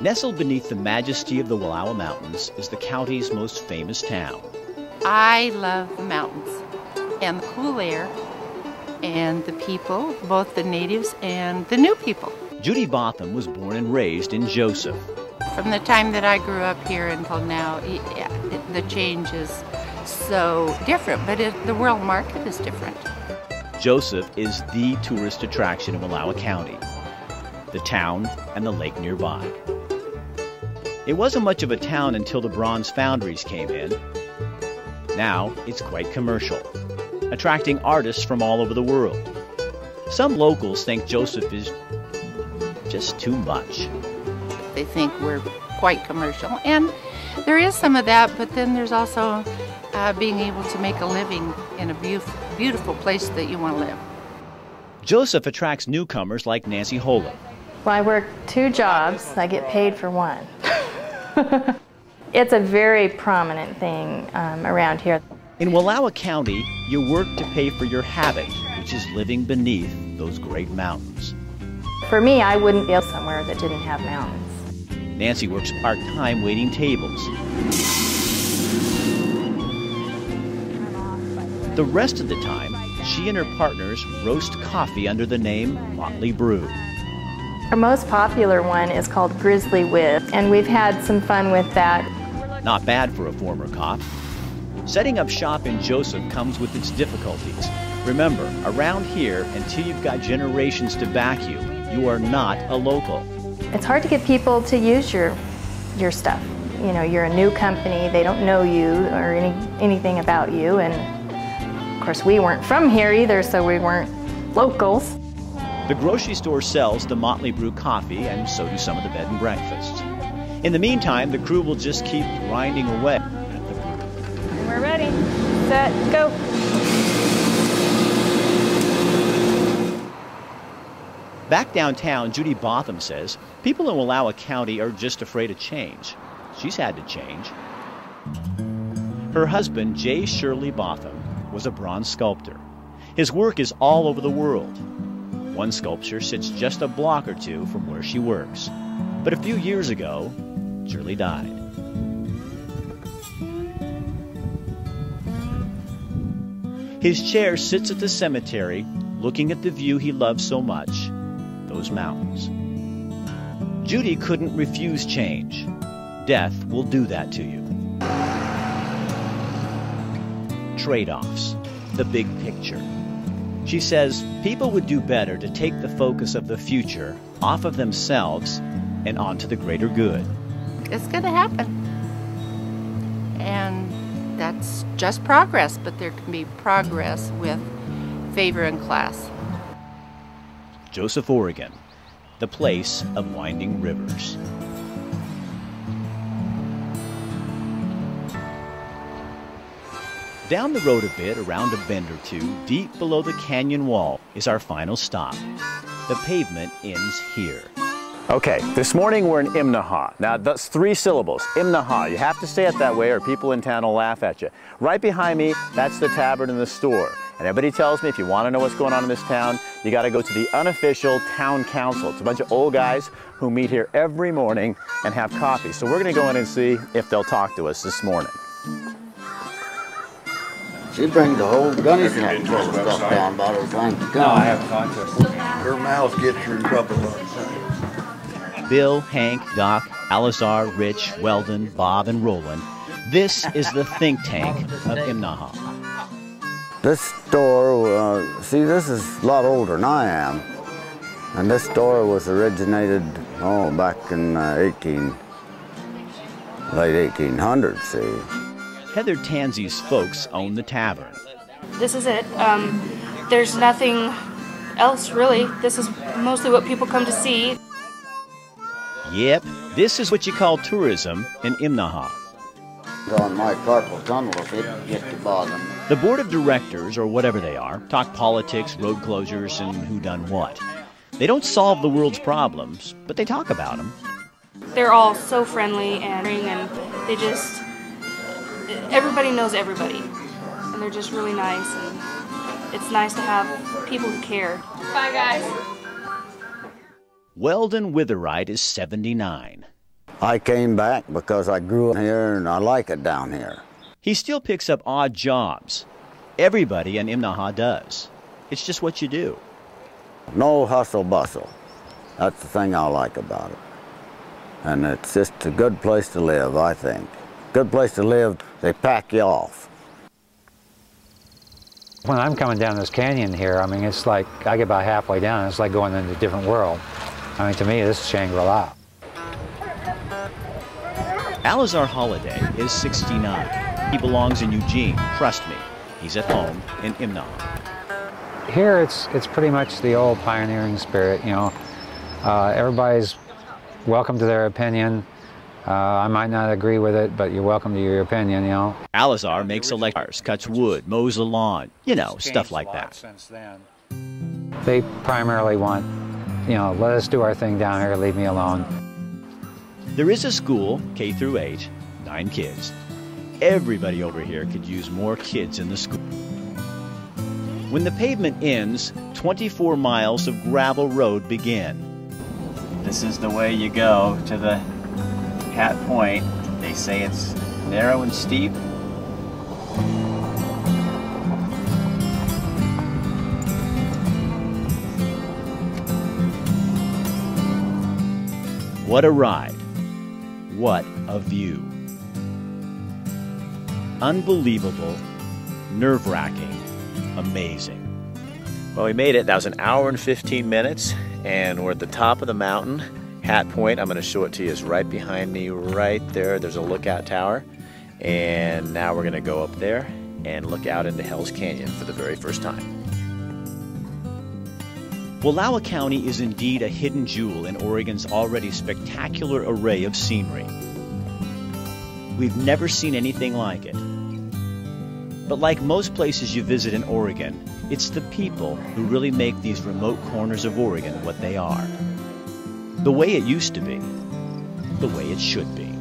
Nestled beneath the majesty of the Wallowa Mountains is the county's most famous town. I love the mountains and the cool air and the people, both the natives and the new people. Judy Botham was born and raised in Joseph. From the time that I grew up here until now, the change is so different, but the world market is different. Joseph is the tourist attraction of Wallowa County, the town and the lake nearby. It wasn't much of a town until the bronze foundries came in. Now it's quite commercial, attracting artists from all over the world. Some locals think Joseph is just too much. They think we're quite commercial, and there is some of that, but then there's also being able to make a living in a beautiful place that you want to live. Joseph attracts newcomers like Nancy Holan. Well, I work 2 jobs. I get paid for 1. It's a very prominent thing around here. In Wallowa County, you work to pay for your habit, which is living beneath those great mountains. For me, I wouldn't live somewhere that didn't have mountains. Nancy works part-time waiting tables. The rest of the time, she and her partners roast coffee under the name Motley Brew. Our most popular one is called Grizzly Whiz, and we've had some fun with that. Not bad for a former cop. Setting up shop in Joseph comes with its difficulties. Remember, around here, until you've got generations to back you, you are not a local. It's hard to get people to use your stuff. You know, you're a new company, they don't know you or anything about you, and of course we weren't from here either, so we weren't locals. The grocery store sells the Motley Brew coffee, and so do some of the bed and breakfasts. In the meantime, the crew will just keep grinding away at the brew. We're ready, set, go. Back downtown, Judy Botham says people in Wallowa County are just afraid of change. She's had to change. Her husband, J. Shirley Botham, was a bronze sculptor. His work is all over the world. One sculpture sits just a block or 2 from where she works. But a few years ago, Shirley died. His chair sits at the cemetery, looking at the view he loves so much, those mountains. Judy couldn't refuse change. Death will do that to you. Trade-offs, the big picture. She says people would do better to take the focus of the future off of themselves and onto the greater good. It's going to happen. And that's just progress, but there can be progress with favor and class. Joseph, Oregon, the place of winding rivers. Down the road a bit, around a bend or 2, deep below the canyon wall, is our final stop. The pavement ends here. Okay, this morning we're in Imnaha. Now that's 3 syllables, Imnaha. You have to say it that way or people in town will laugh at you. Right behind me, that's the tavern and the store. And everybody tells me if you want to know what's going on in this town, you got to go to the unofficial town council. It's a bunch of old guys who meet here every morning and have coffee. So we're going to go in and see if they'll talk to us this morning. She brings the whole gunny sack full of stuff down by her time to come. No, I have contest. Her mouth gets her in trouble. Bill, Hank, Doc, Alizar, Rich, Weldon, Bob, and Roland. This is the think tank of Imnaha. This store, see, this is a lot older than I am. And this store was originated, back in late 1800s, see. Heather Tansey's folks own the tavern. This is it. There's nothing else, really. This is mostly what people come to see. Yep, this is what you call tourism in Imnaha. On my carpal tunnel if it gets to bother me. The board of directors, or whatever they are, talk politics, road closures, and who done what. They don't solve the world's problems, but they talk about them. They're all so friendly and they just, everybody knows everybody. And they're just really nice, and it's nice to have people who care. Bye, guys. Weldon Witherite is 79. I came back because I grew up here and I like it down here. He still picks up odd jobs. Everybody in Imnaha does. It's just what you do. No hustle bustle. That's the thing I like about it. And it's just a good place to live, I think. Good place to live, they pack you off. When I'm coming down this canyon here, I mean, it's like, I get about halfway down, and it's like going into a different world. I mean, to me, this is Shangri-La. Alizar Holiday is 69. He belongs in Eugene, trust me. He's at home in Imnaha. Here, it's pretty much the old pioneering spirit, you know. Everybody's welcome to their opinion. I might not agree with it, but you're welcome to your opinion, you know. Alizar makes electric, cuts wood, mows the lawn, you know, stuff like that. Since then. They primarily want, you know, let us do our thing down here, leave me alone. There is a school, K through 8, 9 kids. Everybody over here could use more kids in the school. When the pavement ends, 24 miles of gravel road begin. This is the way you go to the Hat Point. They say it's narrow and steep. What a ride. What a view. Unbelievable, nerve-wracking, amazing. Well, we made it. That was an hour and 15 minutes, and we're at the top of the mountain. Hat Point, I'm going to show it to you, is right behind me, right there. There's a lookout tower, and now we're going to go up there and look out into Hell's Canyon for the very first time. Wallowa County is indeed a hidden jewel in Oregon's already spectacular array of scenery. We've never seen anything like it. But like most places you visit in Oregon, it's the people who really make these remote corners of Oregon what they are. The way it used to be, the way it should be.